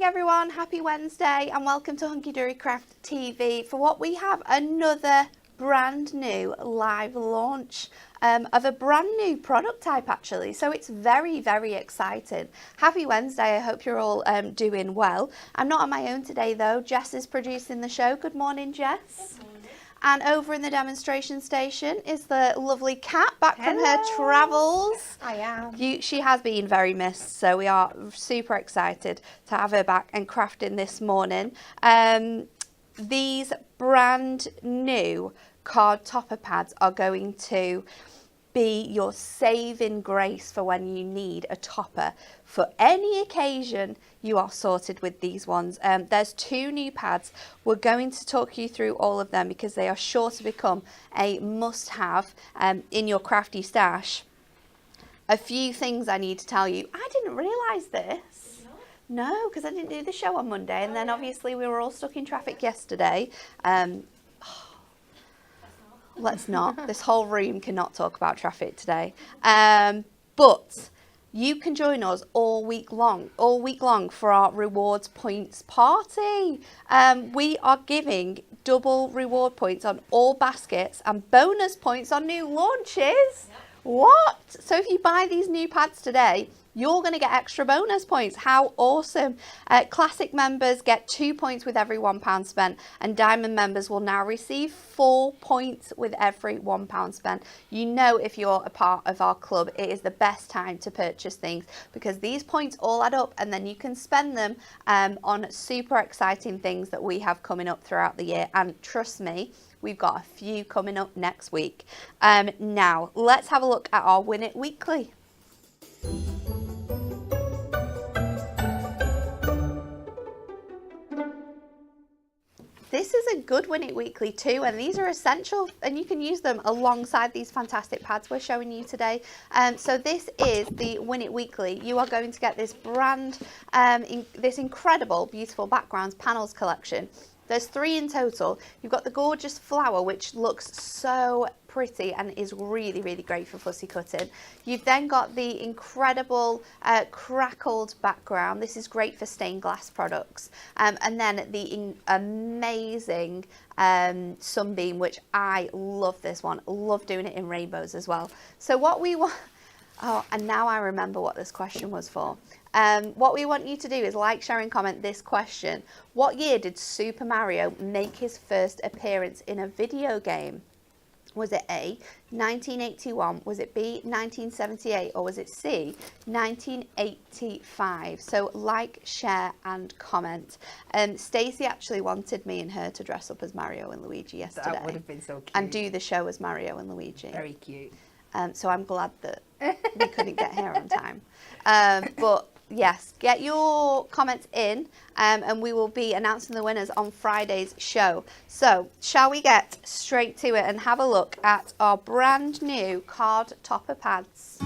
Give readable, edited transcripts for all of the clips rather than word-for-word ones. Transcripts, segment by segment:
everyone, happy Wednesday and welcome to Hunky Dory Craft TV for what we have another brand new live launch of a brand new product type actually, so it's very exciting. Happy Wednesday, I hope you're all doing well. I'm not on my own today though, Jess is producing the show. Good morning, Jess. Good morning. And over in the demonstration station is the lovely Kat back from her travels. I am. She has been very missed, so we are super excited to have her back and crafting this morning. These brand new card topper pads are going to be your saving grace for when you need a topper. For any occasion, you are sorted with these ones. There's two new pads. We're going to talk you through all of them because they are sure to become a must-have in your crafty stash. A few things I need to tell you. I didn't realise this. No, because I didn't do the show on Monday, and then obviously we were all stuck in traffic yesterday. Let's not. This whole room cannot talk about traffic today. But you can join us all week long for our rewards points party. We are giving double reward points on all baskets and bonus points on new launches. Yep. What? So if you buy these new pads today, you're going to get extra bonus points. How awesome. Classic members get 2 points with every £1 spent, and Diamond members will now receive 4 points with every £1 spent. You know, if you're a part of our club, it is the best time to purchase things because these points all add up and then you can spend them on super exciting things that we have coming up throughout the year. And trust me, we've got a few coming up next week. Now, let's have a look at our Win It Weekly. This is a good Win It Weekly too, and these are essential and you can use them alongside these fantastic pads we're showing you today. So this is the Win It Weekly. You are going to get this brand, this incredible, beautiful backgrounds panels collection. There's 3 in total. You've got the gorgeous flower, which looks so pretty and is really great for fussy cutting. You've then got the incredible crackled background. This is great for stained glass products. And then the amazing sunbeam, which I love this one. Love doing it in rainbows as well. So what we want... Oh, and now I remember what this question was for. What we want you to do is like, share and comment this question. What year did Super Mario make his first appearance in a video game? Was it A, 1981, was it B, 1978, or was it C, 1985? So like, share and comment. Stacey actually wanted me and her to dress up as Mario and Luigi yesterday. That would have been so cute. And do the show as Mario and Luigi. Very cute. So I'm glad that we couldn't get here on time. But yes, get your comments in and we will be announcing the winners on Friday's show. So shall we get straight to it and have a look at our brand new card topper pads?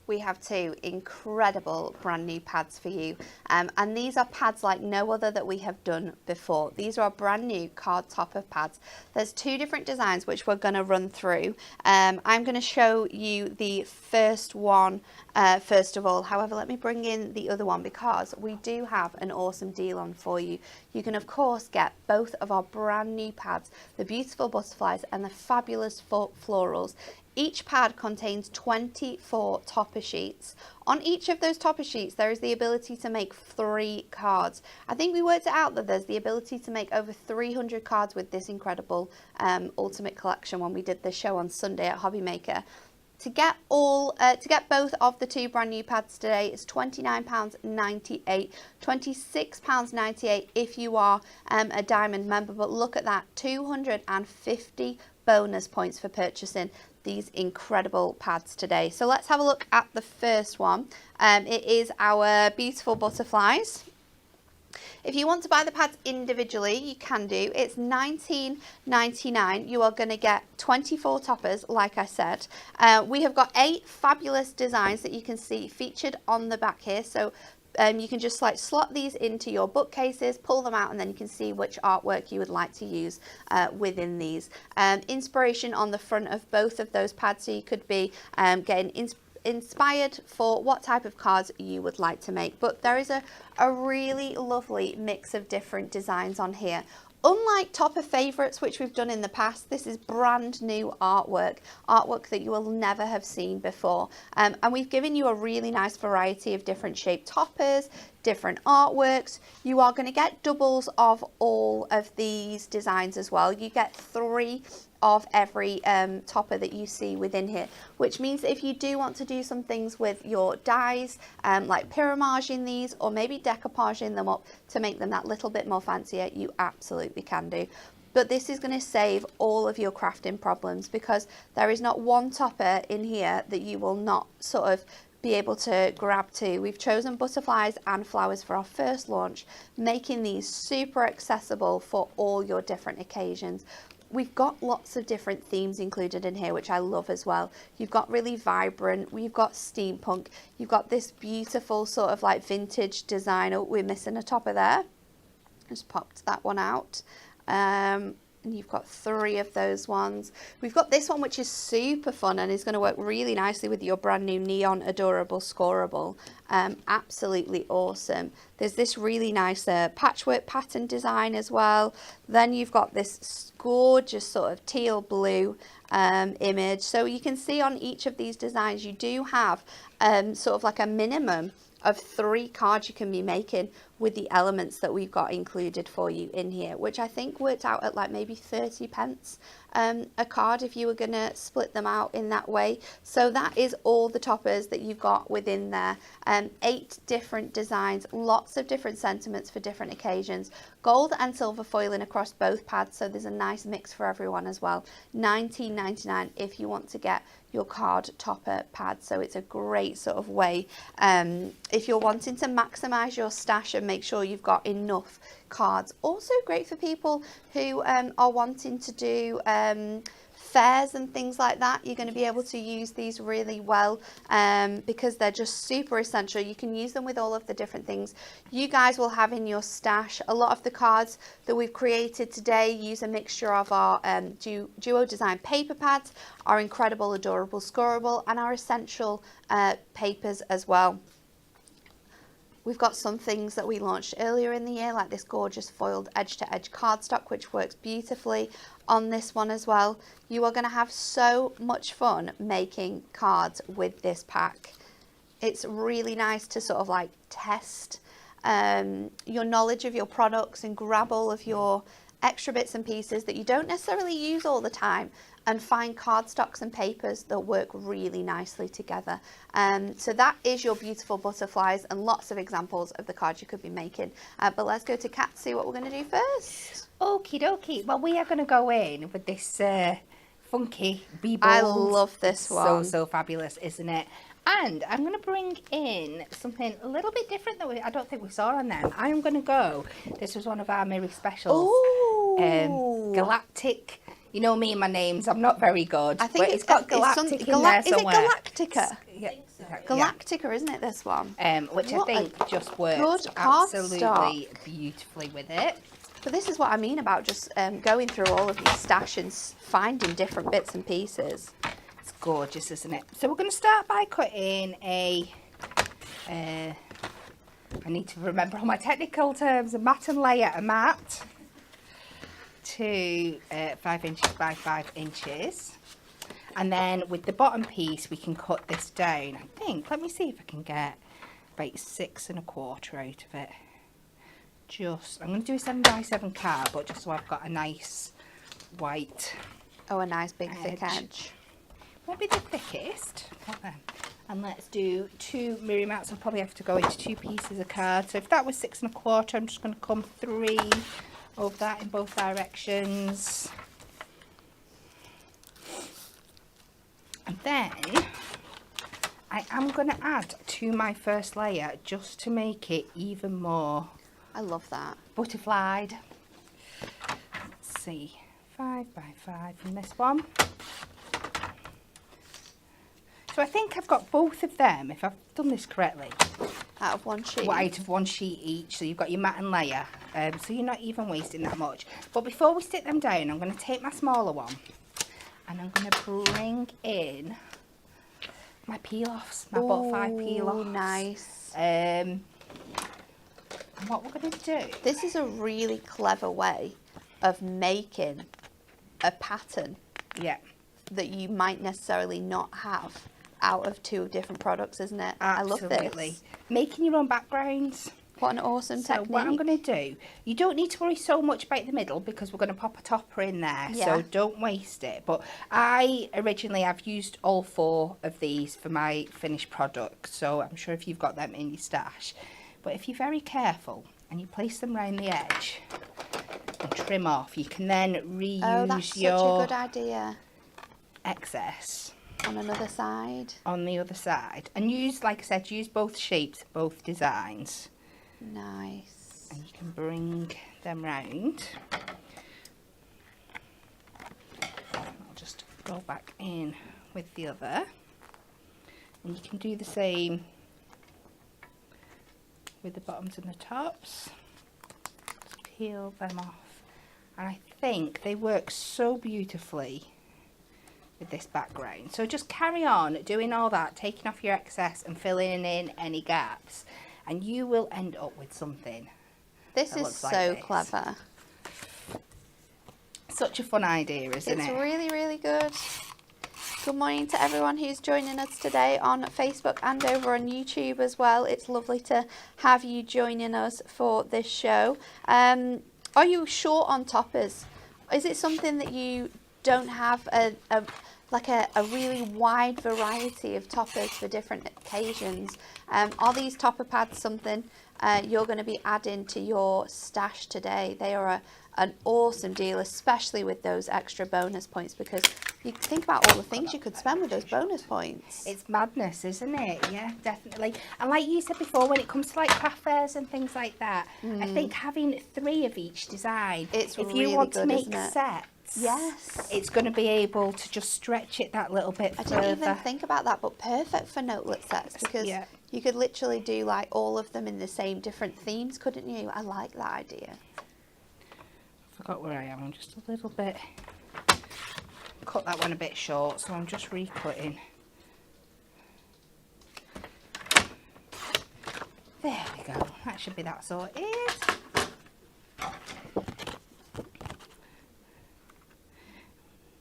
We have 2 incredible brand new pads for you, and these are pads like no other that we have done before. These are our brand new card topper pads. There's 2 different designs which we're going to run through. I'm going to show you the first one first of all. However, let me bring in the other one because we do have an awesome deal on for you. You can of course get both of our brand new pads, the beautiful butterflies and the fabulous florals. Each pad contains 24 topper sheets. On each of those topper sheets, there is the ability to make 3 cards. I think we worked it out that there's the ability to make over 300 cards with this incredible Ultimate Collection when we did the show on Sunday at Hobby Maker. To get both of the 2 brand new pads today, it's £29.98, £26.98 if you are a Diamond member. But look at that, 250 bonus points for purchasing these incredible pads today. So let's have a look at the first one. It is our beautiful butterflies. If you want to buy the pads individually, you can do. It's $19.99. You are going to get 24 toppers, like I said. We have got 8 fabulous designs that you can see featured on the back here. So you can just like slot these into your bookcases, pull them out, and then you can see which artwork you would like to use within these. Inspiration on the front of both of those pads, so you could be getting inspired for what type of cards you would like to make. But there is a really lovely mix of different designs on here. Unlike Topper Favourites, which we've done in the past, this is brand new artwork that you will never have seen before. And we've given you a really nice variety of different shaped toppers, different artworks. You are going to get doubles of all of these designs as well. You get 3 of every topper that you see within here, which means that if you do want to do some things with your dies, like pyramiding these, or maybe decoupaging them up to make them that little bit more fancier, you absolutely can do. But this is going to save all of your crafting problems, because there is not one topper in here that you will not sort of be able to grab to. We've chosen butterflies and flowers for our first launch, making these super accessible for all your different occasions. We've got lots of different themes included in here, which I love as well. You've got really vibrant, we've got steampunk, you've got this beautiful sort of like vintage design. Oh, we're missing a topper there. Just popped that one out. And you've got 3 of those ones. We've got this one, which is super fun and is going to work really nicely with your brand new neon adorable Scorable. Absolutely awesome. There's this really nice patchwork pattern design as well. Then you've got this gorgeous sort of teal blue image. So you can see on each of these designs, you do have sort of like a minimum of 3 cards you can be making with the elements that we've got included for you in here, which I think worked out at like maybe 30 pence a card if you were going to split them out in that way. So that is all the toppers that you've got within there. 8 different designs, lots of different sentiments for different occasions. Gold and silver foiling across both pads, so there's a nice mix for everyone as well. $19.99 if you want to get your card topper pad. So it's a great sort of way if you're wanting to maximize your stash and make sure you've got enough cards. Also great for people who are wanting to do fairs and things like that. You're going to be able to use these really well because they're just super essential. You can use them with all of the different things you guys will have in your stash. A lot of the cards that we've created today use a mixture of our duo design paper pads, our incredible adorable Scorable, and our essential papers as well. We've got some things that we launched earlier in the year, like this gorgeous foiled edge-to-edge cardstock, which works beautifully on this one as well. You are going to have so much fun making cards with this pack. It's really nice to sort of like test your knowledge of your products and grab all of your extra bits and pieces that you don't necessarily use all the time, and find cardstocks and papers that work really nicely together. So that is your beautiful butterflies and lots of examples of the cards you could be making. But let's go to Kat to see what we're going to do first. Okie dokie. Well, we are going to go in with this funky bee I love this one. So fabulous, isn't it? And I'm going to bring in something a little bit different that I don't think we saw on them. I'm going to go, this was one of our Miri specials. Galactic. You know me and my names, I'm not very good. I think it's got Galactic in there somewhere. Is it Galactica? Yeah. Galactica, isn't it, this one? Which what I think just works absolutely beautifully with it. But this is what I mean about just going through all of your stash and finding different bits and pieces. It's gorgeous, isn't it? So we're going to start by cutting a... I need to remember all my technical terms. A mat and layer, a mat to 5 inches by 5 inches, and then with the bottom piece we can cut this down. I think, let me see if I can get about 6 1/4 out of it. I'm going to do a 7 by 7 card, but just so I've got a nice white a nice big thick edge. Won't be the thickest, and let's do 2 Miri mats. I'll probably have to go into 2 pieces of card. So if that was 6 1/4, I'm just going to come 3 of that in both directions, and then I am going to add to my first layer just to make it even more I love that. Butterflied. Let's see, 5 by 5 from this one. So I think I've got both of them, if I've done this correctly. Out of one sheet? Well, out of one sheet each, so you've got your mat and layer, so you're not even wasting that much. But before we stick them down, I'm going to take my smaller one and I'm going to bring in my peel-offs, my butterfly peel-offs. Nice. And what we're going to do... This is a really clever way of making a pattern that you might necessarily not have out of 2 different products, isn't it? Absolutely. I love this. Making your own backgrounds. What an awesome technique. So what I'm going to do, you don't need to worry so much about the middle because we're going to pop a topper in there, so don't waste it. But I've used all 4 of these for my finished product, so I'm sure if you've got them in your stash. But if you're very careful and you place them around the edge and trim off, you can then reuse that's your such a good idea. Excess on another side. On the other side. And use, like I said, use both shapes, both designs. Nice. And you can bring them round. I'll just go back in with the other. And you can do the same with the bottoms and the tops. Just peel them off. And I think they work so beautifully with this background. So just carry on doing all that, taking off your excess and filling in any gaps, and you will end up with something. This is so clever. Such a fun idea, isn't it? It's really, really good. Good morning to everyone who's joining us today on Facebook and over on YouTube as well. It's lovely to have you joining us for this show. Are you short on toppers? Is it something that you don't have a really wide variety of toppers for different occasions? Are these topper pads something you're going to be adding to your stash today? They are an awesome deal, especially with those extra bonus points, because you think about all the things you could spend with those bonus points. It's madness, isn't it? Yeah, definitely. And like you said before, when it comes to like craft fairs and things like that, I think having 3 of each design, it's if really you want good, to make isn't it? sets, yes, it's going to be able to just stretch it that little bit further. I didn't even think about that, but perfect for notelet sets, because you could literally do like all of them in the same different themes, couldn't you? I like that idea. I forgot where I am. I'm just a little bit, cut that one a bit short, so I'm just recutting. There we go. That should be that sorted.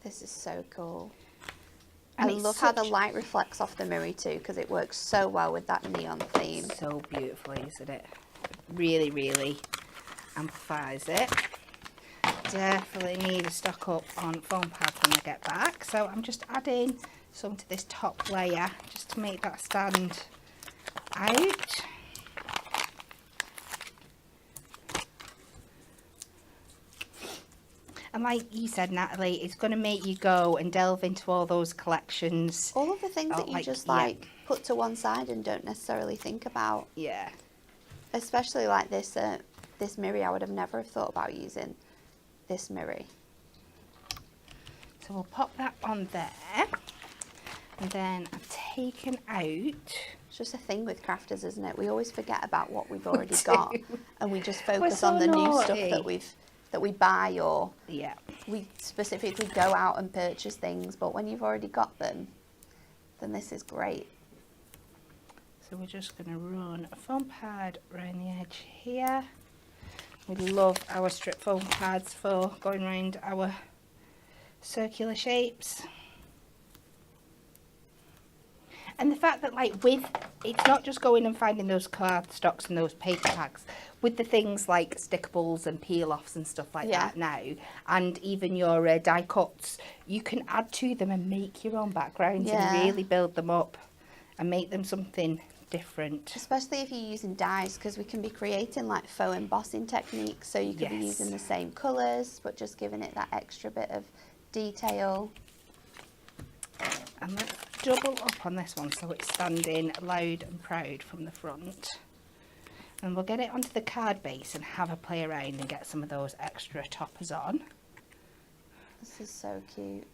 This is so cool. And I love how the light reflects off the mirror too, because it works so well with that neon theme. So beautifully, isn't it? Really, really amplifies it. Definitely need to stock up on foam pads when I get back. So I'm just adding some to this top layer just to make that stand out. And like you said, Natalie, it's going to make you go and delve into all those collections. All of the things that you just put to one side and don't necessarily think about. Yeah. Especially like this this mirror, I would have never have thought about using this mirror. So we'll pop that on there. And then I've taken out... It's just a thing with crafters, isn't it? We always forget about what we've already got, and we just focus on the new stuff that we buy, or we specifically go out and purchase things. But when you've already got them, then this is great. So we're just going to run a foam pad around the edge here. We love our strip foam pads for going around our circular shapes. And the fact that it's not just going and finding those cardstocks and those paper packs, with the things like stickables and peel-offs and stuff like that now, and even your die cuts, you can add to them and make your own backgrounds and really build them up and make them something different. Especially if you're using dies, because we can be creating like faux embossing techniques, so you could be using the same colours but just giving it that extra bit of detail. And let's double up on this one so it's standing loud and proud from the front. And we'll get it onto the card base and have a play around and get some of those extra toppers on. This is so cute.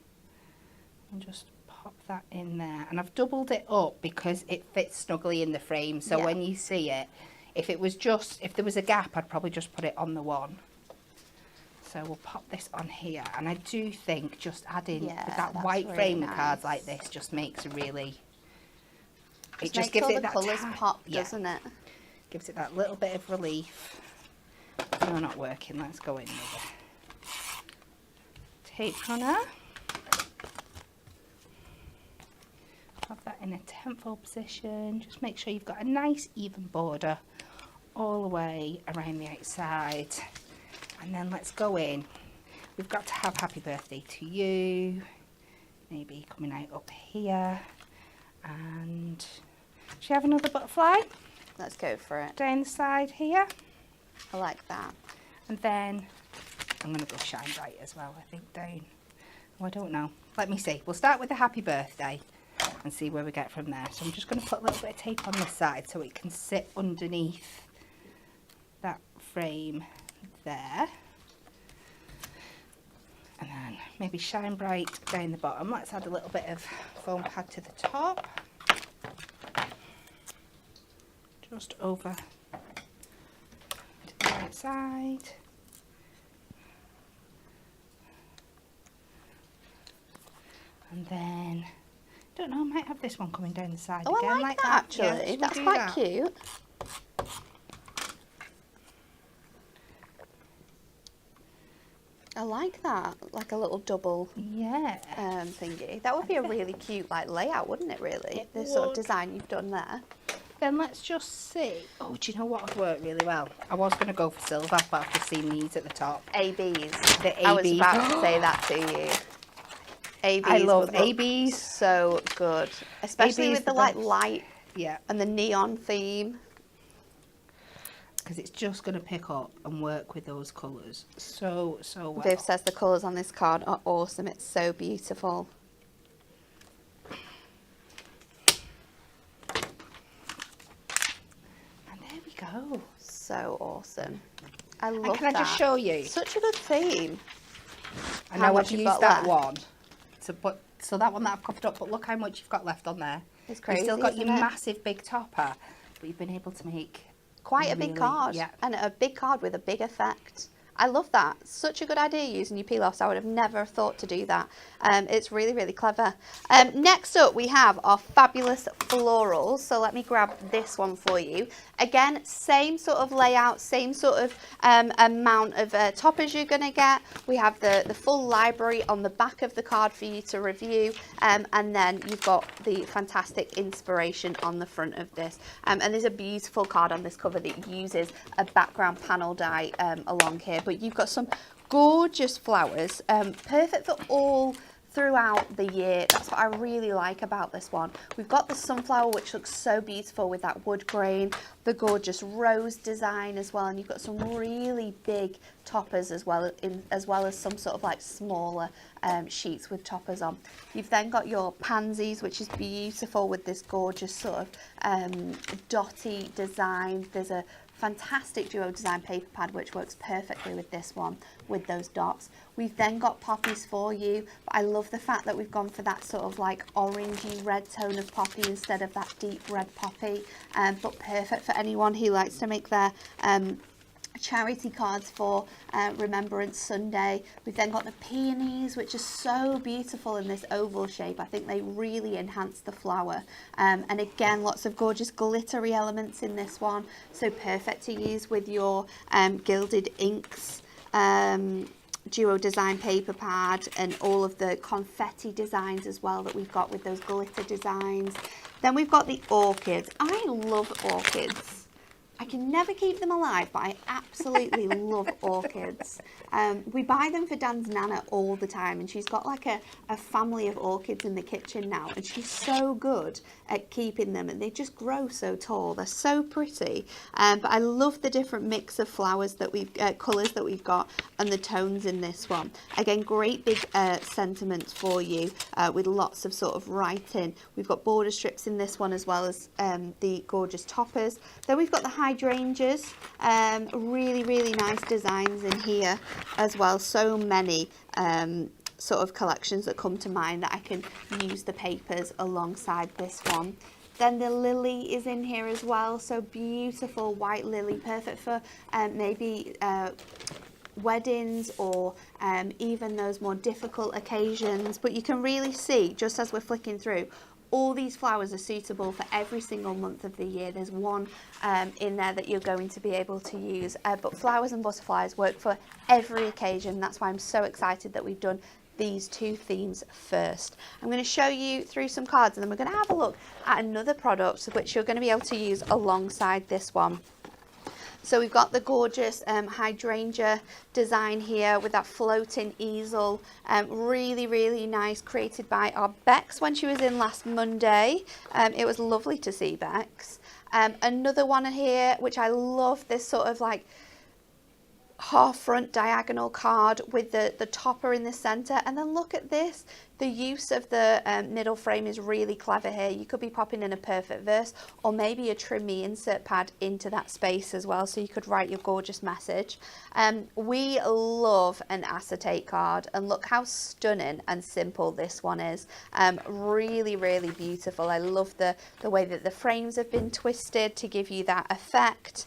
And just pop that in there. And I've doubled it up because it fits snugly in the frame. So when you see it, if there was a gap, I'd probably just put it on the one. So we'll pop this on here. And I do think just adding with that white really frame nice. cards like this just makes a really... It just gives all it the that colours pop, doesn't it? Gives it that little bit of relief. No, not working. Let's go in with a tape runner. Have that in a 10-fold position. Just make sure you've got a nice even border all the way around the outside. And then let's go in. We've got to have happy birthday to you. Maybe coming out up here. And should you have another butterfly? Let's go for it. Down the side here. I like that. And then I'm going to go shine bright as well, I think, down. Oh, I don't know. Let me see. We'll start with the happy birthday and see where we get from there. So I'm just going to put a little bit of tape on this side so it can sit underneath that frame there. And then maybe shine bright down the bottom. Let's add a little bit of foam pad to the top. Just over to the right side. And then, don't know, I might have this one coming down the side again. I like that actually. Yeah, that's quite cute. I like that, like a little double thingy. That would be a really cute like layout, wouldn't it really? This sort of design you've done there. Then let's just see. Oh, do you know what would work really well? I was going to go for silver, but I've just seen these at the top. ABs. The ABs. I was about to say that to you. ABs. I love ABs. So good. Especially ABs with the like light and the neon theme. Because it's just going to pick up and work with those colours so well. Viv says the colours on this card are awesome. It's so beautiful. And there we go. So awesome. I love that. And can I just show you? Such a good theme. And now I've used that one to put, so that one that I've covered up, but look how much you've got left on there. It's crazy. You've still got your massive big topper, but you've been able to make quite a big card, and a big card with a big effect. I love that. Such a good idea using your peel-offs. I would have never thought to do that. It's really, really clever. Next up, we have our fabulous florals. So let me grab this one for you. Again, same sort of layout, same sort of amount of toppers you're going to get. We have the full library on the back of the card for you to review. And then you've got the fantastic inspiration on the front of this. And there's a beautiful card on this cover that uses a background panel die along here. But you've got some gorgeous flowers, perfect for all throughout the year. That's what I really like about this one. We've got the sunflower, which looks so beautiful with that wood grain, the gorgeous rose design as well, and you've got some really big toppers as well, as well as some sort of like smaller sheets with toppers on. You've then got your pansies, which is beautiful with this gorgeous sort of dotty design. There's a fantastic duo design paper pad which works perfectly with this one with those dots. We've then got poppies for you, but I love the fact that we've gone for that sort of like orangey red tone of poppy instead of that deep red poppy, but perfect for anyone who likes to make their charity cards for Remembrance Sunday. We've then got the peonies, which are so beautiful in this oval shape. I think they really enhance the flower. And again, lots of gorgeous glittery elements in this one. So perfect to use with your gilded inks, duo design paper pad, and all of the confetti designs as well that we've got with those glitter designs. Then we've got the orchids. I love orchids. I can never keep them alive, but I absolutely love orchids. We buy them for Dan's Nana all the time, and she's got like a family of orchids in the kitchen now, and she's so good at keeping them, and they just grow so tall. They're so pretty. But I love the different mix of flowers that we've, colours that we've got, and the tones in this one. Again, great big sentiments for you with lots of sort of writing. We've got border strips in this one, as well as the gorgeous toppers. Then we've got the hydrangeas, really nice designs in here as well. So many sort of collections that come to mind that I can use the papers alongside this one. Then the lily is in here as well, so beautiful white lily, perfect for maybe weddings or even those more difficult occasions. But you can really see, just as we're flicking through, all these flowers are suitable for every single month of the year. There's one in there that you're going to be able to use, but flowers and butterflies work for every occasion. That's why I'm so excited that we've done these two themes first. I'm going to show you through some cards, and then we're going to have a look at another product which you're going to be able to use alongside this one. So we've got the gorgeous hydrangea design here with that floating easel. Really nice, created by our Bex when she was in last Monday. It was lovely to see Bex. Another one here, which I love, this sort of like half front diagonal card with the topper in the center. And then look at this, the use of the middle frame is really clever here. You could be popping in a perfect verse, or maybe a trim me insert pad into that space as well, so you could write your gorgeous message. We love an acetate card, and look how stunning and simple this one is. Really beautiful. I love the way that the frames have been twisted to give you that effect.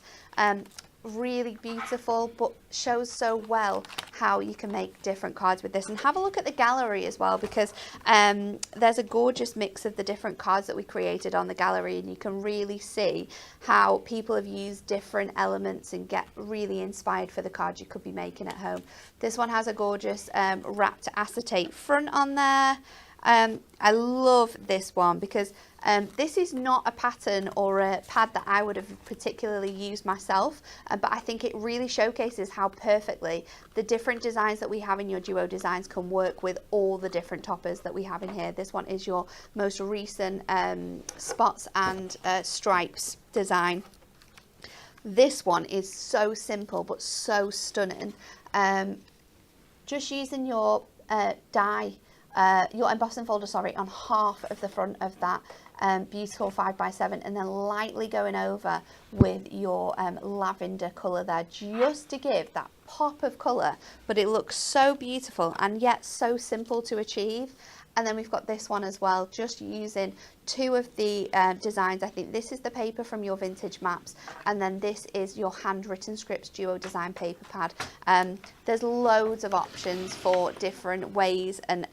Really beautiful, but shows so well how you can make different cards with this. And have a look at the gallery as well, because there's a gorgeous mix of the different cards that we created on the gallery, and you can really see how people have used different elements and get really inspired for the cards you could be making at home. This one has a gorgeous wrapped acetate front on there. I love this one because this is not a pattern or a pad that I would have particularly used myself, but I think it really showcases how perfectly the different designs that we have in your duo designs can work with all the different toppers that we have in here. This one is your most recent spots and stripes design. This one is so simple but so stunning. Just using your your embossing folder, on half of the front of that beautiful 5x7, and then lightly going over with your lavender colour there, just to give that pop of colour, but it looks so beautiful and yet so simple to achieve. And then we've got this one as well, just using two of the designs. I think this is the paper from your vintage maps, and then this is your handwritten scripts duo design paper pad. There's loads of options for different ways and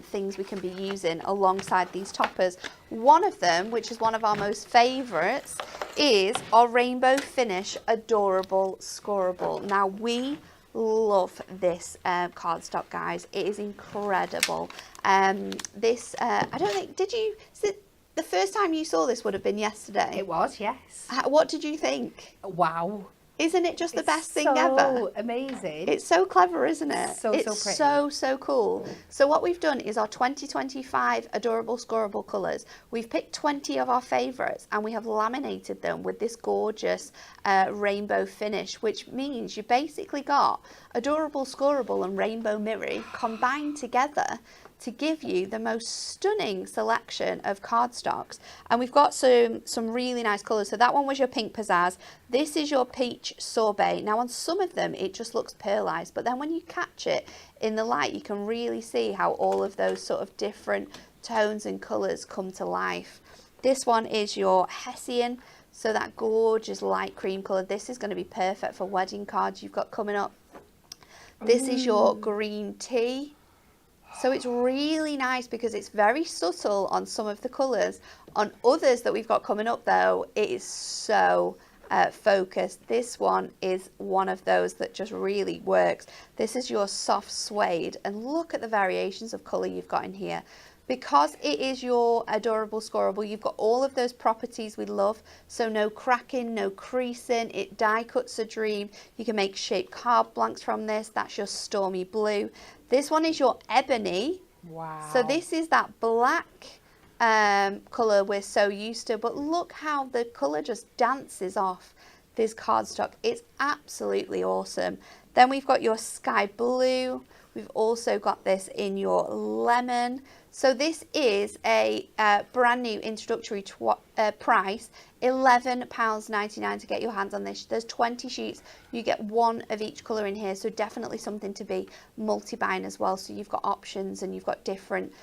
things we can be using alongside these toppers. One of them, which is one of our most favourites, is our rainbow finish adorable Scorable. Now we love this cardstock, guys. It is incredible. This I don't think, the first time you saw this would have been yesterday? It was, yes. What did you think? Wow. Isn't it just the best thing ever? Amazing. It's so clever, isn't it? It's pretty. So cool. So what we've done is our 2025 adorable Scorable colours. We've picked 20 of our favourites, and we have laminated them with this gorgeous rainbow finish, which means you basically got adorable Scorable and rainbow mirror combined together to give you the most stunning selection of cardstocks. And we've got some really nice colours. So that one was your pink pizzazz. This is your peach sorbet. Now on some of them it just looks pearlized, but then when you catch it in the light, you can really see how all of those sort of different tones and colours come to life. This one is your Hessian, so that gorgeous light cream colour. This is going to be perfect for wedding cards you've got coming up. This is your green tea. So it's really nice because it's very subtle on some of the colours. On others that we've got coming up though, it is so focused. This one is one of those that just really works. This is your soft suede, and look at the variations of colour you've got in here. Because it is your adorable Scorable, you've got all of those properties we love. So no cracking, no creasing, it die cuts a dream. You can make shaped card blanks from this. That's your stormy blue. This one is your ebony. Wow. So this is that black colour we're so used to, but look how the colour just dances off this cardstock. It's absolutely awesome. Then we've got your sky blue. We've also got this in your lemon. So this is a brand new introductory price, £11.99 to get your hands on this. There's 20 sheets. You get one of each colour in here, so definitely something to be multi-buying as well. So you've got options and you've got different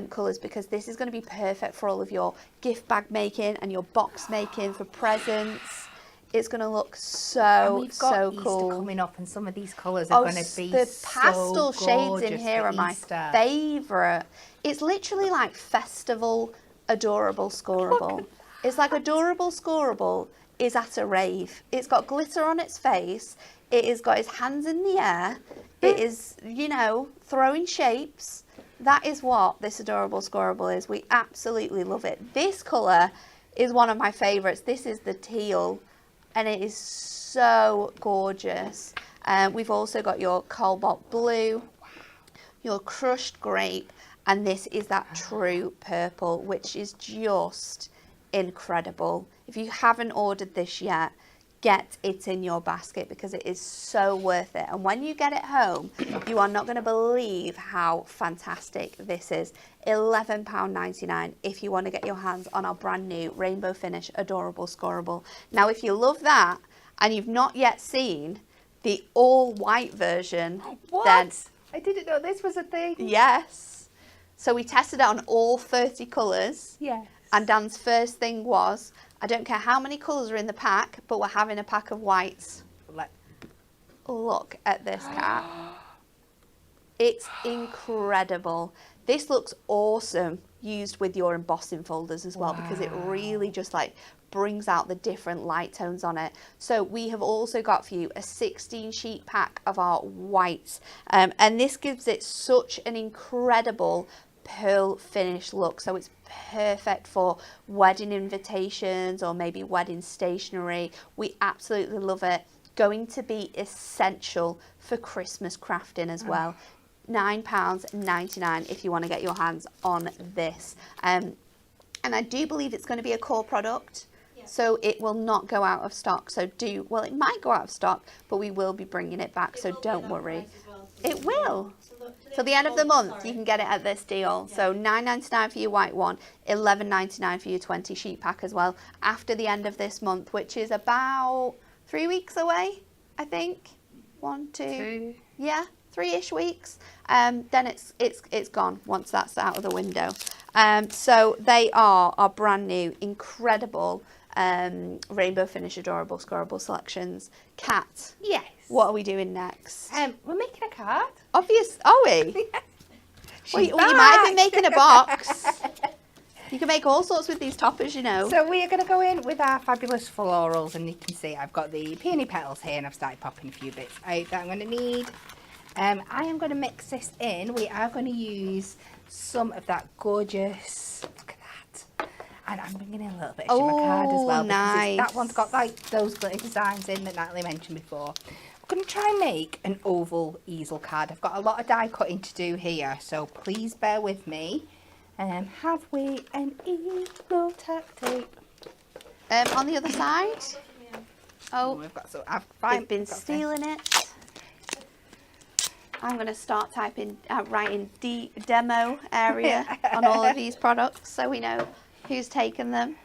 colours, because this is going to be perfect for all of your gift bag making and your box making for presents. It's going to look so Easter cool. coming up, and some of these colours are going to be the pastel shades in here are my favourite. It's literally like festival adorable Scorable. It's like adorable Scorable is at a rave. It's got glitter on its face. It has got its hands in the air. It is, you know, throwing shapes. That is what this adorable Scorable is. We absolutely love it. This colour is one of my favourites. This is the teal, and it is so gorgeous. We've also got your cobalt blue, your crushed grape, and this is that true purple, which is just incredible. If you haven't ordered this yet, get it in your basket, because it is so worth it. And when you get it home, you are not going to believe how fantastic this is. £11.99 if you want to get your hands on our brand new rainbow finish adorable Scorable. Now, if you love that and you've not yet seen the all white version, then I didn't know this was a thing. Yes. So we tested it on all 30 colours. Yes. And Dan's first thing was, I don't care how many colours are in the pack, but we're having a pack of whites. Look at this cat. It's incredible. This looks awesome used with your embossing folders as well, because it really just like brings out the different light tones on it. So we have also got for you a 16 sheet pack of our whites, and this gives it such an incredible pearl finish look. So it's perfect for wedding invitations or maybe wedding stationery. We absolutely love it. Going to be essential for Christmas crafting as well. £9.99 if you want to get your hands on this. And I do believe it's going to be a core product. So it will not go out of stock. So well, it might go out of stock, but we will be bringing it back. So don't worry. It will. Till the end of the month, you can get it at this deal. So £9.99 for your white one, £11.99 for your 20 sheet pack as well. After the end of this month, which is about 3 weeks away, I think. 1, 2, yeah, 3-ish weeks. Then it's gone once that's out of the window. So they are our brand new, incredible rainbow finish adorable Scorable selections. Kat, Yes. what are we doing next? We're making a card. Obvious, are we? Well, you might have been making a box. You can make all sorts with these toppers, you know. So we are going to go in with our fabulous florals, and you can see I've got the peony petals here, and I've started popping a few bits out that I'm going to need. I am going to mix this in. We are going to use some of that gorgeous, look at that. And I'm bringing in a little bit of shimmer card as well, because nice. that one's got like those glitter designs in that Natalie mentioned before. I'm going to try and make an oval easel card. I've got a lot of die cutting to do here, so please bear with me. Have we an easel tape? On the other side. Oh, we've got so I've been stealing it. I'm going to start writing demo area on all of these products, so we know who's taken them.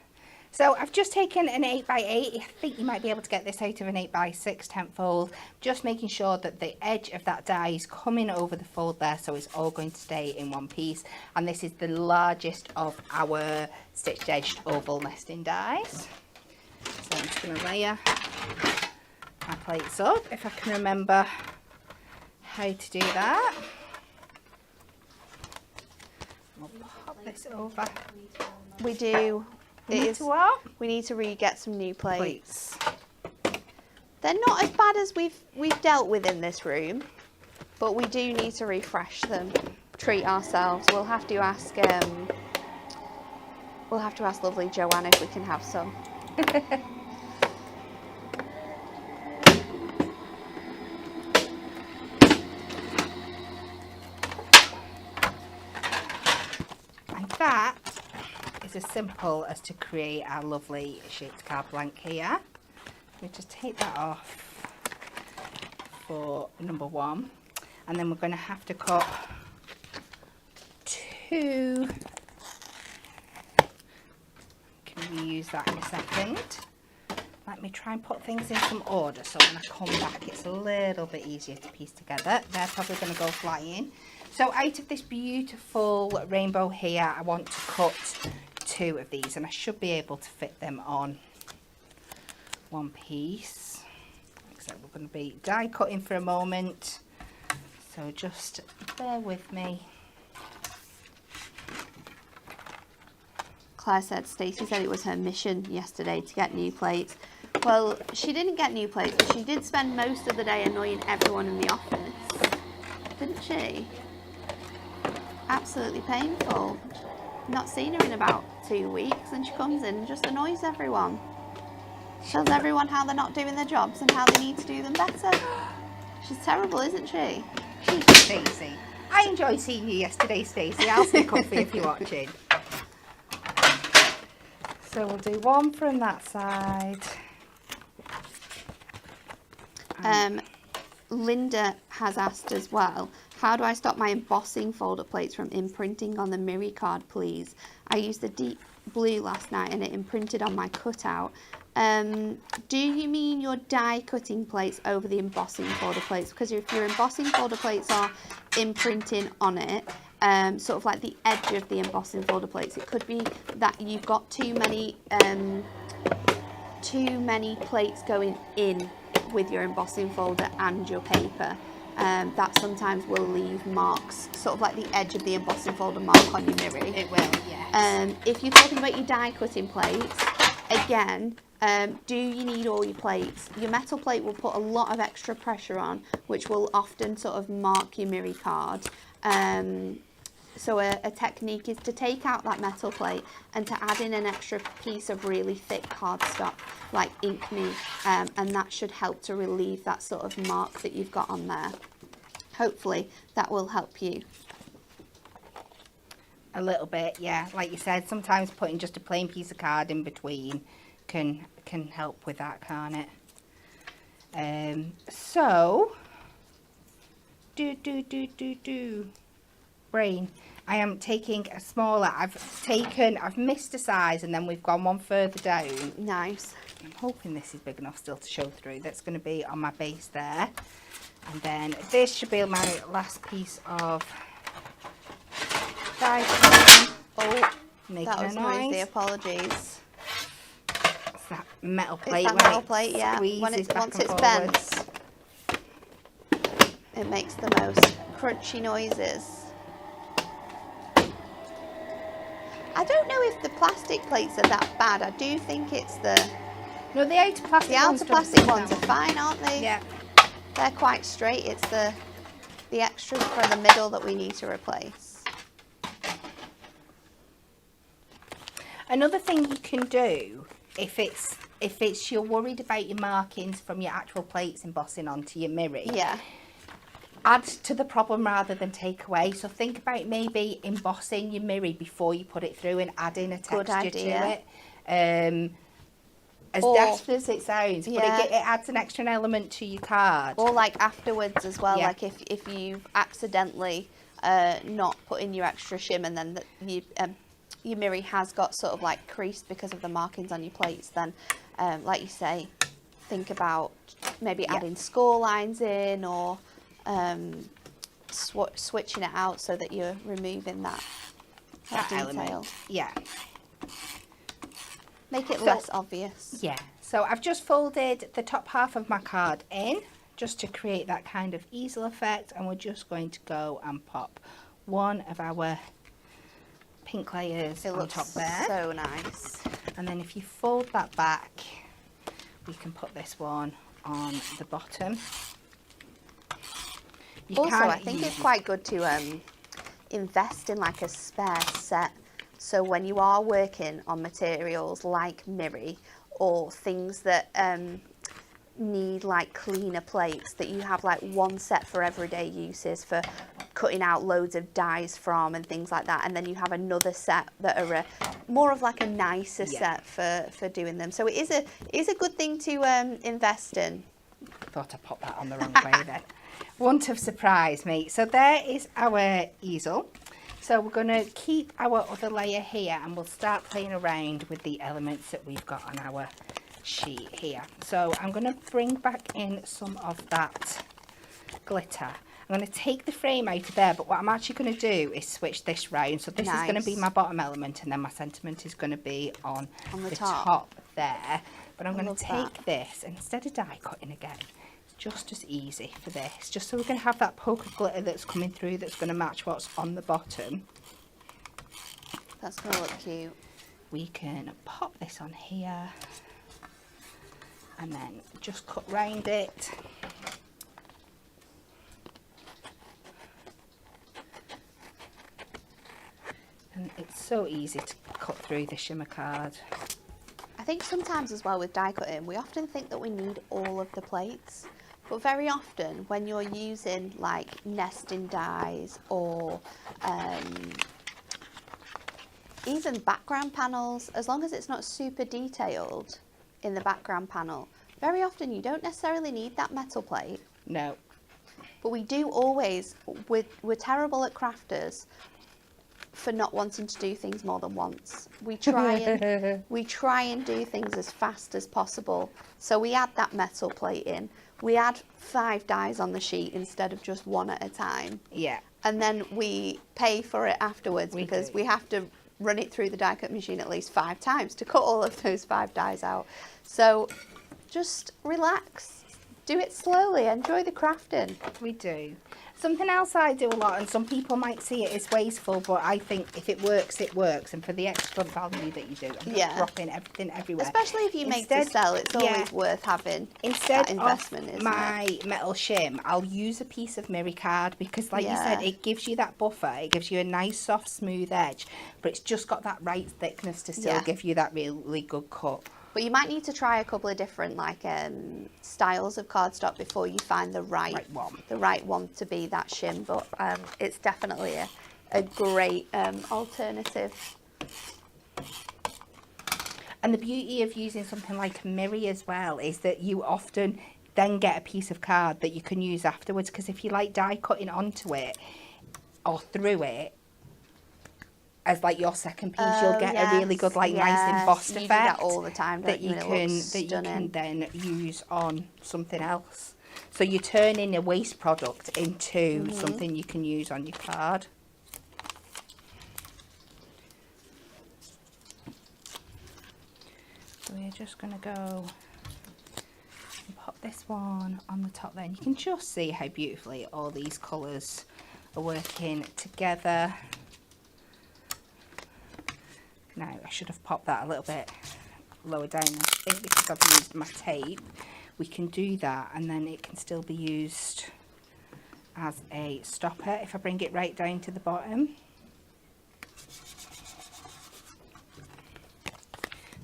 So I've just taken an 8x8. I think you might be able to get this out of an 8x6 temp fold. Just making sure that the edge of that die is coming over the fold there, so it's all going to stay in one piece. And this is the largest of our stitched edged oval nesting dies. So I'm just going to layer my plates up, if I can remember how to do that. We'll pop this over. We do. We need to re-get some new plates. They're not as bad as we've dealt with in this room, but we do need to refresh them, treat ourselves. We'll have to ask lovely Joanne if we can have some. And that is as simple as to create our lovely shaped card blank here. We just take that off for number 1, and then we're going to have to cut 2. Can we use that in a second? Let me try and put things in some order so when I come back it's a little bit easier to piece together. They're probably going to go flying. So out of this beautiful rainbow here, I want to cut 2 of these, and I should be able to fit them on one piece. Like I said, we're going to be die cutting for a moment, so just bear with me. Claire said Stacey said it was her mission yesterday to get new plates. Well, she didn't get new plates, but she did spend most of the day annoying everyone in the office, didn't she? Absolutely painful. Not seen her in about 2 weeks, and she comes in and just annoys everyone. Tells everyone how they're not doing their jobs and how they need to do them better. She's terrible, isn't she? She's Stacey. I enjoyed seeing you yesterday, Stacey. I'll stick up for you if you're watching. So we'll do 1 from that side. Linda has asked as well, how do I stop my embossing folder plates from imprinting on the Miri card, please? I used the deep blue last night and it imprinted on my cutout. Do you mean your die cutting plates over the embossing folder plates? Because if your embossing folder plates are imprinting on it, sort of like the edge of the embossing folder plates, it could be that you've got too many plates going in with your embossing folder and your paper. That sometimes will leave marks, sort of like the edge of the embossing folder mark on your Miri. It will, yes. If you're talking about your die cutting plates, again, do you need all your plates? Your metal plate will put a lot of extra pressure on, which will often sort of mark your Miri card. So a technique is to take out that metal plate and to add in an extra piece of really thick cardstock, like Inkme, and that should help to relieve that sort of mark that you've got on there. Hopefully that will help you. A little bit, yeah. Like you said, sometimes putting just a plain piece of card in between can help with that, can't it? So, brain. I am taking a smaller, I've missed a size and then we've gone one further down. Nice. I'm hoping this is big enough still to show through. That's going to be on my base there. And then this should be my last piece of die cutting. Oh, making that was a noise. noisy, apologies. It's that metal plate. It's that metal plate, yeah. Once it's bent, it makes the most crunchy noises. I don't know if the plastic plates are that bad. I do think it's the outer plastic ones are fine, aren't they? Yeah. They're quite straight. It's the extras from the middle that we need to replace. Another thing you can do, if it's you're worried about your markings from your actual plates embossing onto your Miri, yeah, add to the problem rather than take away. So think about maybe embossing your Miri before you put it through and adding a texture to it. As daft as it sounds, but it adds an extra element to your card. Or like afterwards as well, Yeah. like if you've accidentally not put in your extra shim and then your Miri has got sort of like creased because of the markings on your plates, then like you say, think about maybe adding score lines in or switching it out so that you're removing that detail. Element. Yeah. Make it less obvious. Yeah. So I've just folded the top half of my card in just to create that kind of easel effect, and we're just going to go and pop one of our pink layers on top there. So nice. And then if you fold that back, we can put this one on the bottom. Also, I think it's quite good to invest in like a spare set. So when you are working on materials like Miri or things that need like cleaner plates, that you have like one set for everyday uses for cutting out loads of dies from and things like that, and then you have another set that are more of like a nicer set for doing them. So it is a good thing to invest in. Thought I popped that on the wrong way then. Want of surprise, mate. So there is our easel. So we're going to keep our other layer here, and we'll start playing around with the elements that we've got on our sheet here. So I'm going to bring back in some of that glitter. I'm going to take the frame out of there, but what I'm actually going to do is switch this round. So this is going to be my bottom element, and then my sentiment is going to be on the top there. But I'm going to take this, and instead of die cutting again, it's just as easy for this. Just so we're going to have that poke of glitter that's coming through that's going to match what's on the bottom. That's going to look cute. We can pop this on here, and then just cut round it. And it's so easy to cut through the shimmer card. I think sometimes as well with die cutting, we often think that we need all of the plates, but very often when you're using like nesting dies or even background panels, as long as it's not super detailed in the background panel, very often you don't necessarily need that metal plate. No. But we do always, we're terrible at crafters for not wanting to do things more than once. We try and do things as fast as possible. So we add that metal plate in. We add 5 dies on the sheet instead of just 1 at a time. Yeah. And then we pay for it afterwards because we have to run it through the die cut machine at least 5 times to cut all of those 5 dies out. So just relax, do it slowly, enjoy the crafting. We do. Something else I do a lot, and some people might see it as wasteful, but I think if it works, it works. And for the extra value that you do, I'm not dropping everything everywhere. Especially if you make to sell, it's always worth having that investment, isn't it? My metal shim, I'll use a piece of mirror card because, like you said, it gives you that buffer. It gives you a nice, soft, smooth edge, but it's just got that right thickness to still give you that really good cut. But you might need to try a couple of different styles of cardstock before you find the right one to be that shim. But it's definitely a great alternative. And the beauty of using something like a mirror as well is that you often then get a piece of card that you can use afterwards. Because if you like die cutting onto it or through it, as like your second piece, you'll get a really good nice embossed effect that all the time, that you can then use on something else. So you're turning a waste product into something you can use on your card. So we're just going to go and pop this one on the top there. And you can just see how beautifully all these colours are working together. Now, I should have popped that a little bit lower down. I think because I've used my tape, we can do that, and then it can still be used as a stopper if I bring it right down to the bottom.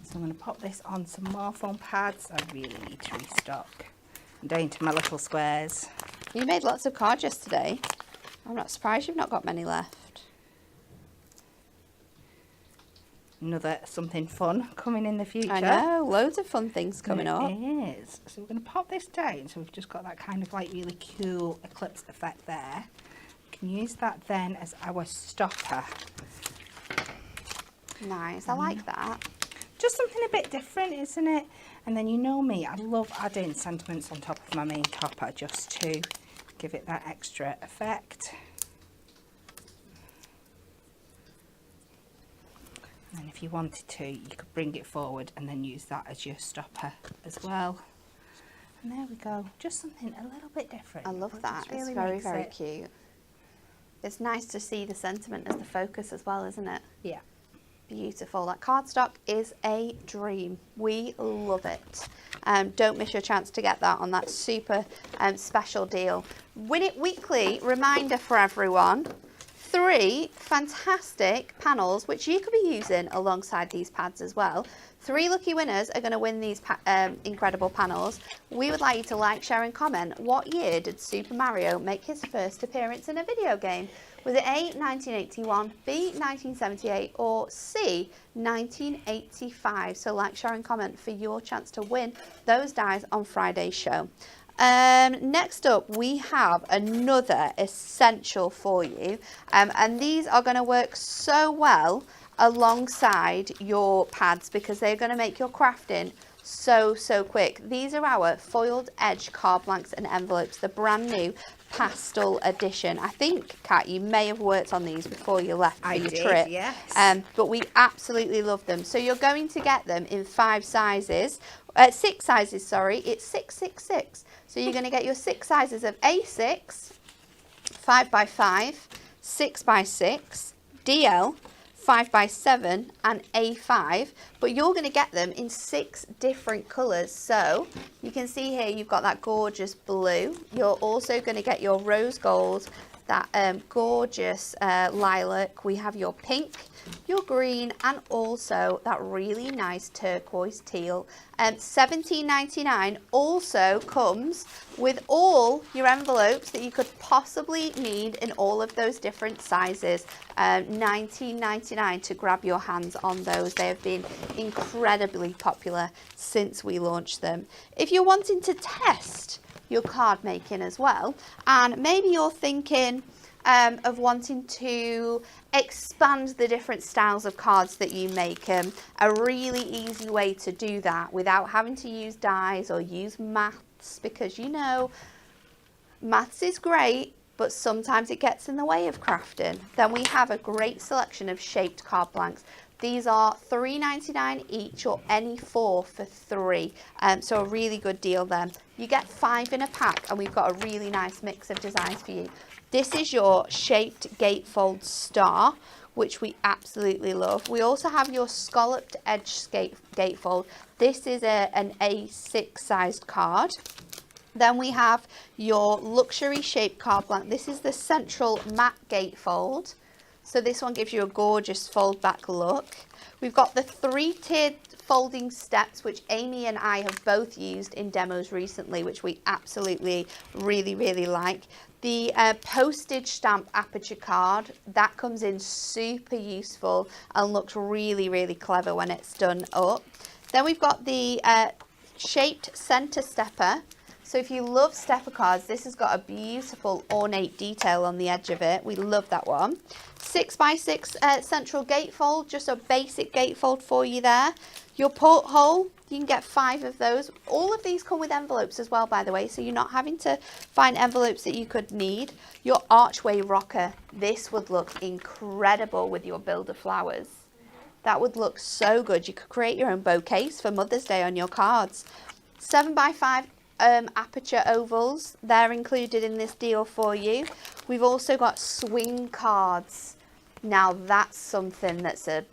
So I'm going to pop this on some more foam pads. I really need to restock. I'm down to my little squares. You made lots of cards yesterday. I'm not surprised you've not got many left. Another something fun coming in the future. I know, loads of fun things coming up. It is. So we're going to pop this down. So we've just got that kind of really cool eclipse effect there. We can use that then as our stopper. Nice, I like that. Just something a bit different, isn't it? And then you know me, I love adding sentiments on top of my main topper just to give it that extra effect. And if you wanted to, you could bring it forward and then use that as your stopper as well. And there we go. Just something a little bit different. I love that. It's very, very cute. It's nice to see the sentiment as the focus as well, isn't it? Yeah. Beautiful. That cardstock is a dream. We love it. Don't miss your chance to get that on that super special deal. Win It Weekly reminder for everyone. 3 fantastic panels, which you could be using alongside these pads as well. 3 lucky winners are going to win these incredible panels. We would like you to like, share and comment. What year did Super Mario make his first appearance in a video game? Was it A, 1981, B, 1978, or C, 1985? So like, share and comment for your chance to win those dies on Friday's show. Next up, we have another essential for you, and these are going to work so well alongside your pads because they're going to make your crafting so quick. These are our foiled edge card blanks and envelopes, the brand new pastel edition. I think, Kat, you may have worked on these before you left for your trip. Yes. But we absolutely love them. So you're going to get them in 5 sizes, 6 sizes, sorry. It's 666. So you're going to get your 6 sizes of A6, 5x5, 6x6, DL, 5x7 and A5, but you're going to get them in 6 different colours. So you can see here you've got that gorgeous blue. You're also going to get your rose gold, that gorgeous lilac. We have your pink, your green, and also that really nice turquoise teal. $17.99 also comes with all your envelopes that you could possibly need in all of those different sizes. $19.99 to grab your hands on those. They have been incredibly popular since we launched them. If you're wanting to test your card making as well, and maybe you're thinking of wanting to expand the different styles of cards that you make, a really easy way to do that without having to use dies or use maths, because you know maths is great but sometimes it gets in the way of crafting, then we have a great selection of shaped card blanks. These are $3.99 each, or any 4 for 3. So a really good deal then. You get 5 in a pack, and we've got a really nice mix of designs for you. This is your shaped gatefold star, which we absolutely love. We also have your scalloped edge gatefold. This is an A6 sized card. Then we have your luxury shaped card blank. This is the central matte gatefold. So this one gives you a gorgeous fold back look. We've got the 3-tiered folding steps, which Amy and I have both used in demos recently, which we absolutely really like. The postage stamp aperture card, that comes in super useful and looks really clever when it's done up. Then we've got the shaped center stepper. So if you love stepper cards, this has got a beautiful ornate detail on the edge of it. We love that one. 6x6 central gatefold, just a basic gatefold for you there. Your porthole, you can get 5 of those. All of these come with envelopes as well, by the way, so you're not having to find envelopes that you could need. Your archway rocker, this would look incredible with your builder flowers. That would look so good. You could create your own bouquets for Mother's Day on your cards. 7x5 aperture ovals, they're included in this deal for you. We've also got swing cards. Now that's something that's a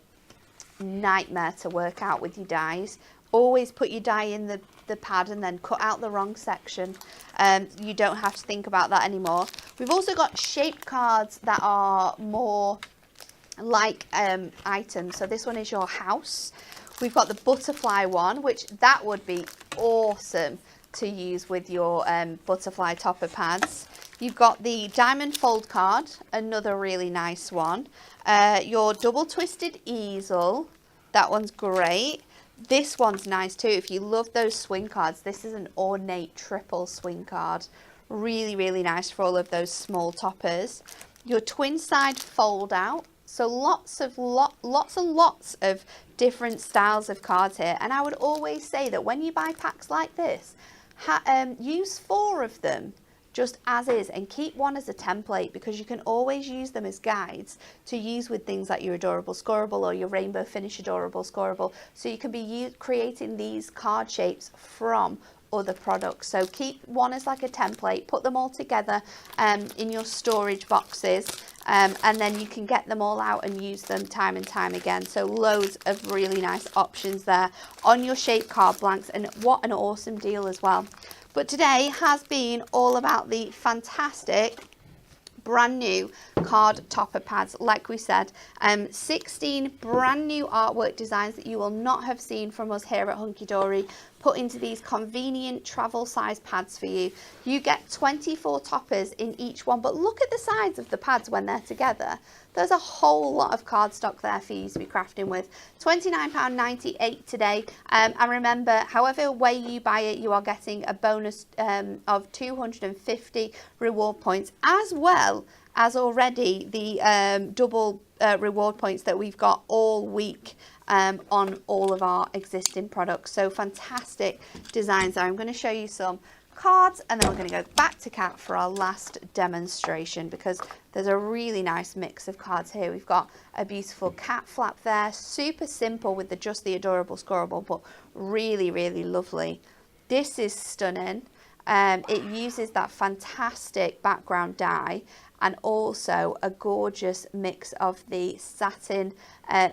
nightmare to work out with your dies. Always put your die in the pad and then cut out the wrong section. You don't have to think about that anymore. We've also got shaped cards that are more like items. So this one is your house. We've got the butterfly one, which that would be awesome to use with your butterfly topper pads. You've got the diamond fold card, another really nice one. Your double twisted easel, that one's great. This one's nice too. If you love those swing cards, this is an ornate triple swing card. Really nice for all of those small toppers. Your twin side fold out. So lots and lots of different styles of cards here. And I would always say that when you buy packs like this, use 4 of them just as is and keep 1 as a template, because you can always use them as guides to use with things like your adorable Scorable or your rainbow finish adorable Scorable. So you can be creating these card shapes from other products. So keep 1 as like a template, put them all together in your storage boxes, and then you can get them all out and use them time and time again. So loads of really nice options there on your shaped card blanks, and what an awesome deal as well. But today has been all about the fantastic brand new card topper pads. Like we said, 16 brand new artwork designs that you will not have seen from us here at Hunky Dory, put into these convenient travel size pads for you. You get 24 toppers in each one, but look at the size of the pads when they're together. There's a whole lot of cardstock there for you to be crafting with. £29.98 today. And remember, however way you buy it, you are getting a bonus of 250 reward points, as well as already the double reward points that we've got all week on all of our existing products. So fantastic designs there. I'm going to show you some cards, and then we're going to go back to Kat for our last demonstration, because there's a really nice mix of cards here. We've got a beautiful cat flap there, super simple with just the adorable Scorable, but really, really lovely. This is stunning. It uses that fantastic background dye, and also a gorgeous mix of the satin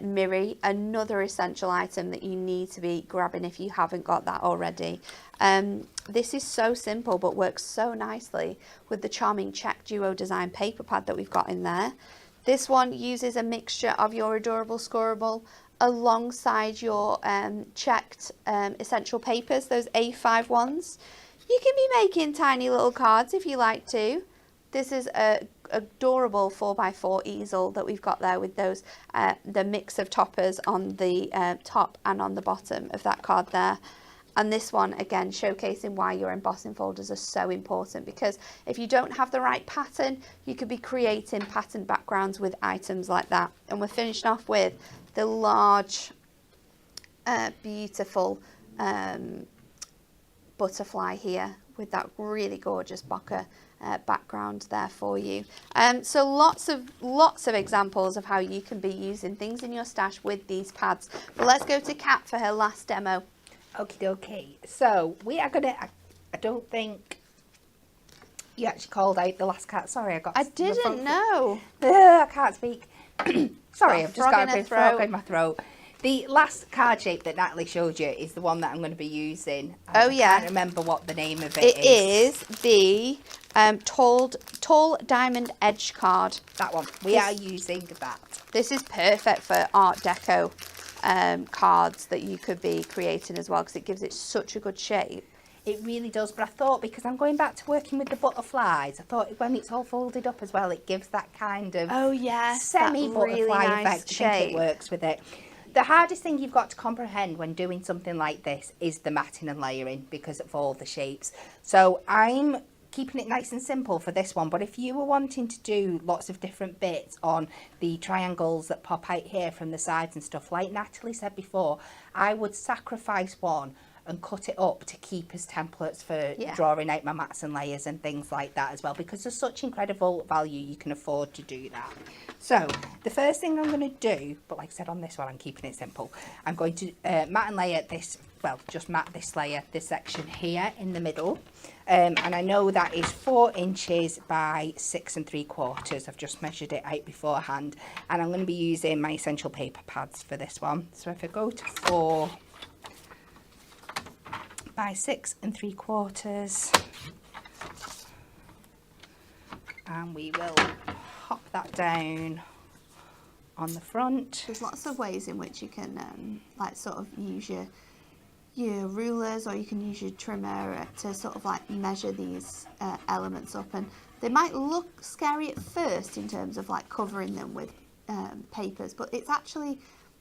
mirror, another essential item that you need to be grabbing if you haven't got that already. This is so simple but works so nicely with the charming check duo design paper pad that we've got in there. This one uses a mixture of your adorable Scorable alongside your checked essential papers, those A5 ones. You can be making tiny little cards if you like to. This is a adorable 4x4 easel that we've got there with those the mix of toppers on the top and on the bottom of that card there. And this one, again, showcasing why your embossing folders are so important, because if you don't have the right pattern, you could be creating pattern backgrounds with items like that. And we're finishing off with the large, beautiful butterfly here with that really gorgeous bokeh background there for you. So lots of examples of how you can be using things in your stash with these pads. But let's go to Kat for her last demo. Okie dokie. So we are gonna. I don't think you actually called out the last cat. Sorry, I didn't know. I can't speak. Sorry, I've just got got a frog in my throat. The last card shape that Natalie showed you is the one that I'm going to be using. I can't remember what the name of it is. It is the tall diamond edge card. That one. We are using that. This is perfect for Art Deco cards that you could be creating as well, because it gives it such a good shape. It really does, but I thought, because I'm going back to working with the butterflies, I thought when it's all folded up as well, it gives that kind of semi-butterfly really nice effect. I think it works with it. The hardest thing you've got to comprehend when doing something like this is the matting and layering, because of all the shapes. So I'm keeping it nice and simple for this one, but if you were wanting to do lots of different bits on the triangles that pop out here from the sides and stuff, like Natalie said before, I would sacrifice one and cut it up to keep as templates for drawing out my mats and layers and things like that as well, because there's such incredible value, you can afford to do that. So the first thing I'm going to do, but like I said on this one, I'm keeping it simple. I'm going to mat and layer this, well, just mat this layer, this section here in the middle. And I know that is 4 inches by 6 3/4. I've just measured it out beforehand. And I'm going to be using my essential paper pads for this one. So if I go to 4 by 6 3/4, and we will pop that down on the front. There's lots of ways in which you can like sort of use your rulers, or you can use your trimmer to sort of like measure these elements up, and they might look scary at first in terms of like covering them with papers, but it's actually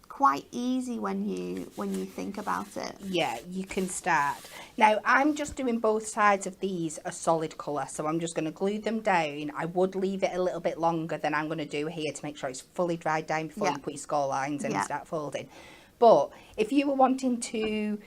quite easy when you think about it. Yeah, you can start. Now I'm just doing both sides of these a solid colour, so I'm just going to glue them down. I would leave it a little bit longer than I'm going to do here to make sure it's fully dried down before you put your score lines in and start folding. But if you were wanting to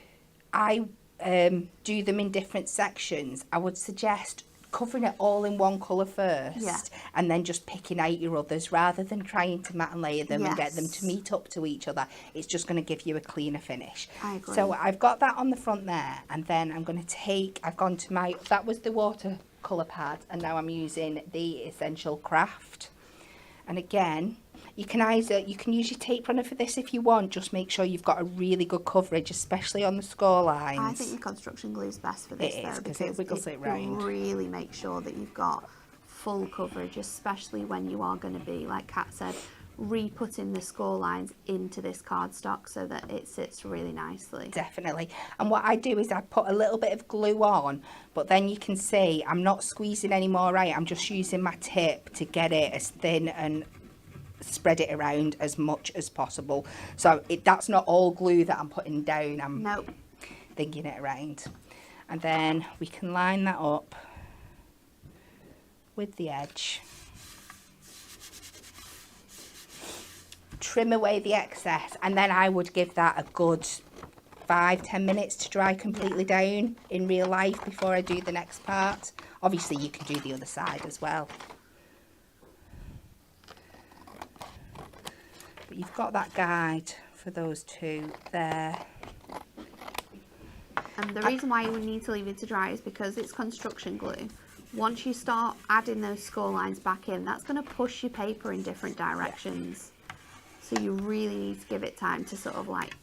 do them in different sections, I would suggest covering it all in one colour first, and then just picking out your others, rather than trying to mat and layer them and get them to meet up to each other. It's just going to give you a cleaner finish. I agree. So I've got that on the front there, and then I'm going to take, I've gone to my, that was the watercolour pad, and now I'm using the Essential Craft. And again, you can use your tape runner for this if you want. Just make sure you've got a really good coverage, especially on the score lines. I think the construction glue is best for this, it is, though, because it wiggles it round. Really make sure that you've got full coverage, especially when you are going to be, like Kat said, re-putting the score lines into this cardstock so that it sits really nicely. Definitely. And what I do is I put a little bit of glue on, but then you can see I'm not squeezing any more out. I'm just using my tip to get it as thin and spread it around as much as possible. So that's not all glue that I'm putting down. I'm thinking it around. And then we can line that up with the edge. Trim away the excess, and then I would give that a good 5-10 minutes to dry completely down in real life before I do the next part. Obviously you can do the other side as well, but you've got that guide for those two there. And the reason why we need to leave it to dry is because it's construction glue. Once you start adding those score lines back in, that's going to push your paper in different directions. So you really need to give it time to sort of like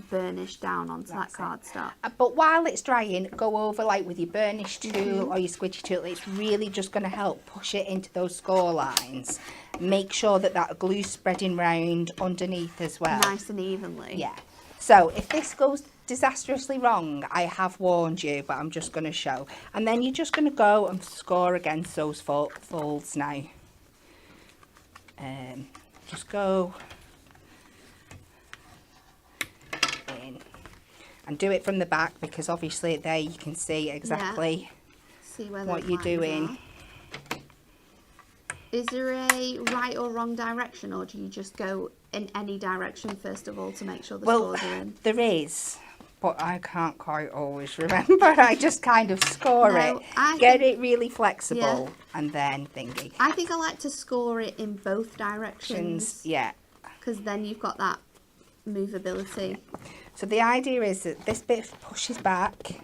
burnish down onto that cardstock. But while it's drying, go over like with your burnish tool or your squidgy tool. It's really just going to help push it into those score lines. Make sure that that glue's spreading round underneath as well. Nice and evenly. Yeah. So if this goes disastrously wrong, I have warned you, but I'm just going to show. And then you're just going to go and score against those folds now. Just go in and do it from the back, because obviously there you can see exactly what you're doing. Is there a right or wrong direction, or do you just go in any direction first of all to make sure the scores are in? There is, but I can't quite always remember. I just kind of score get it really flexible, and then thingy. I think I like to score it in both directions. Yeah. Because then you've got that movability. Yeah. So the idea is that this bit pushes back,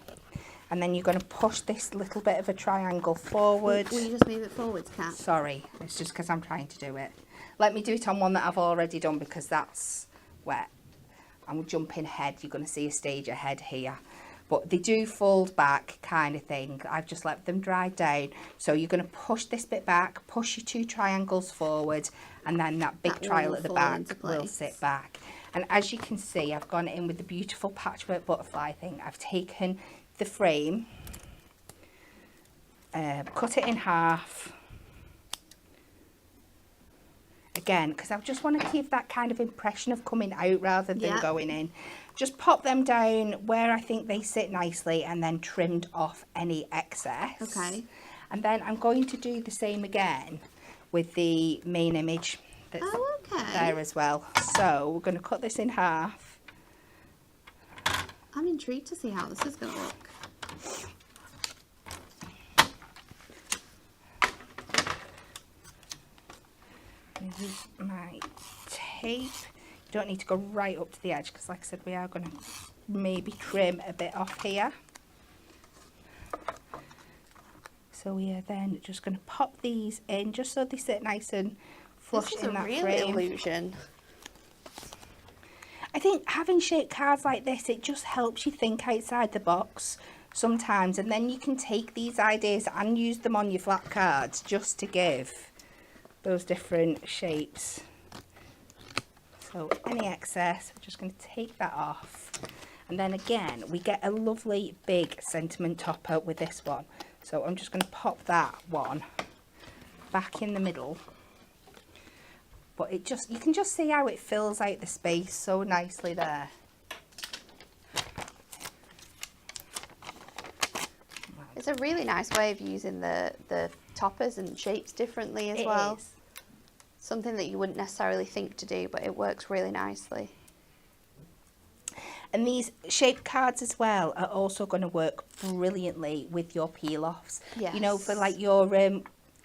and then you're going to push this little bit of a triangle forward. Will you just move it forwards, Kat? Sorry, it's just because I'm trying to do it. Let me do it on one that I've already done, because that's wet. I'm jumping ahead. You're going to see a stage ahead here. But they do fold back kind of thing. I've just let them dry down. So you're going to push this bit back, push your two triangles forward, and then that big trial at the back will sit back. And as you can see, I've gone in with the beautiful patchwork butterfly thing. I've taken the frame, cut it in half. Again, because I just want to keep that kind of impression of coming out rather than going in. Just pop them down where I think they sit nicely, and then trimmed off any excess. Okay. And then I'm going to do the same again with the main image that's there as well. So we're going to cut this in half. I'm intrigued to see how this is going to look. Use my tape. You don't need to go right up to the edge, because like I said, we are going to maybe trim a bit off here. So we are then just going to pop these in just so they sit nice and flush in that frame. This is a real illusion. I think having shaped cards like this, it just helps you think outside the box sometimes, and then you can take these ideas and use them on your flat cards just to give those different shapes. So any excess, we're just going to take that off, and then again we get a lovely big sentiment topper with this one. So I'm just going to pop that one back in the middle, but it just, you can just see how it fills out the space so nicely there. It's a really nice way of using the toppers and shapes differently as well. It is. Something that you wouldn't necessarily think to do, but it works really nicely. And these shaped cards as well are also going to work brilliantly with your peel-offs. Yes. You know, for like your,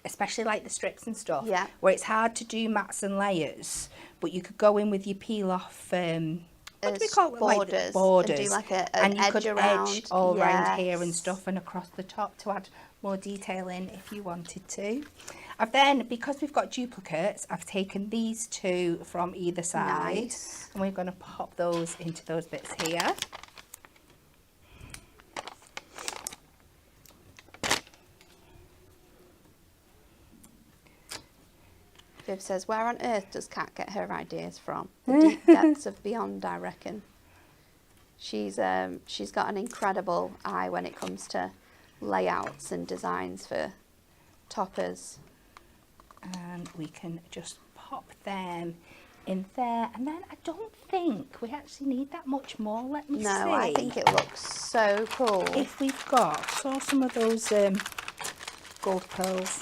especially like the strips and stuff, where it's hard to do mats and layers, but you could go in with your peel-off, what do we call it? Borders. Like borders. And do like an and you edge could around. edge all around here and stuff, and across the top to add more detail in if you wanted to. I've then, because we've got duplicates, I've taken these two from either side, and we're going to pop those into those bits here. Viv says, where on earth does Kat get her ideas from? The deep depths of beyond, I reckon. She's got an incredible eye when it comes to layouts and designs for toppers. And we can just pop them in there, and then I don't think we actually need that much more. Let me see. No, I think it looks so cool. If we've got, saw some of those gold pearls.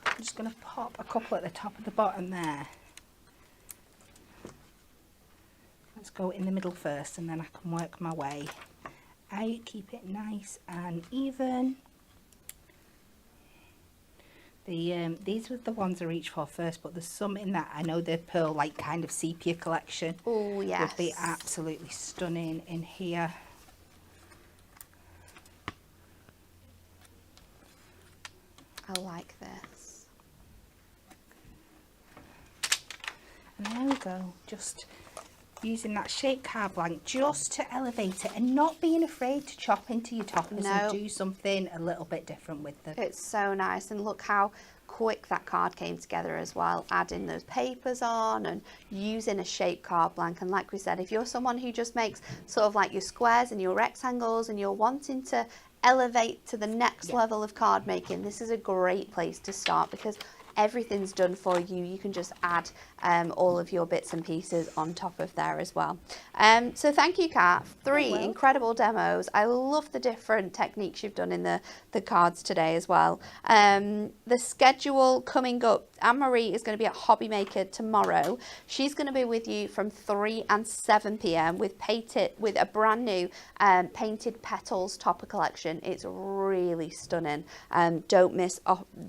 I'm just going to pop a couple at the top of the bottom there. Let's go in the middle first, and then I can work my way. I keep it nice and even. These were the ones I reached for first, but there's some in that I know the pearl like kind of sepia collection. Oh yes, would be absolutely stunning in here. I like this. And there we go, just using that shaped card blank just to elevate it and not being afraid to chop into your toppers and do something a little bit different with them. It's so nice, and look how quick that card came together as well, adding those papers on and using a shaped card blank. And like we said, if you're someone who just makes sort of like your squares and your rectangles and you're wanting to elevate to the next level of card making, this is a great place to start because everything's done for you. You can just add all of your bits and pieces on top of there as well. So thank you, Kat. 3 incredible demos. I love the different techniques you've done in the cards today as well. The schedule coming up, Anne-Marie is going to be at Hobby Maker tomorrow. She's going to be with you from 3 and 7 p.m. with a brand new painted petals topper collection. It's really stunning. Don't miss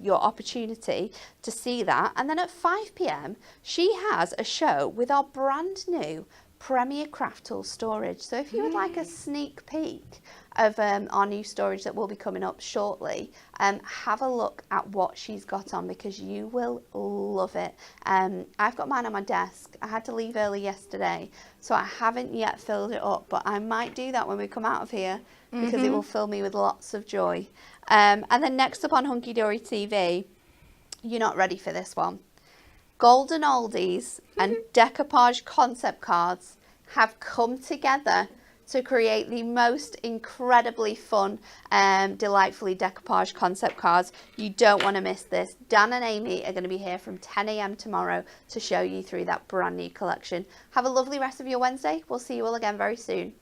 your opportunity to see that. And then at 5 p.m. she has a show with our brand new Premier Craft Tool storage. So if you would like a sneak peek of our new storage that will be coming up shortly, have a look at what she's got on because you will love it. I've got mine on my desk. I had to leave early yesterday, so I haven't yet filled it up, but I might do that when we come out of here because it will fill me with lots of joy. And then next up on Hunky Dory TV, you're not ready for this one. Golden Oldies and decoupage concept cards have come together to create the most incredibly fun, delightfully decoupage concept cards. You don't want to miss this. Dan and Amy are going to be here from 10 a.m. tomorrow to show you through that brand new collection. Have a lovely rest of your Wednesday. We'll see you all again very soon.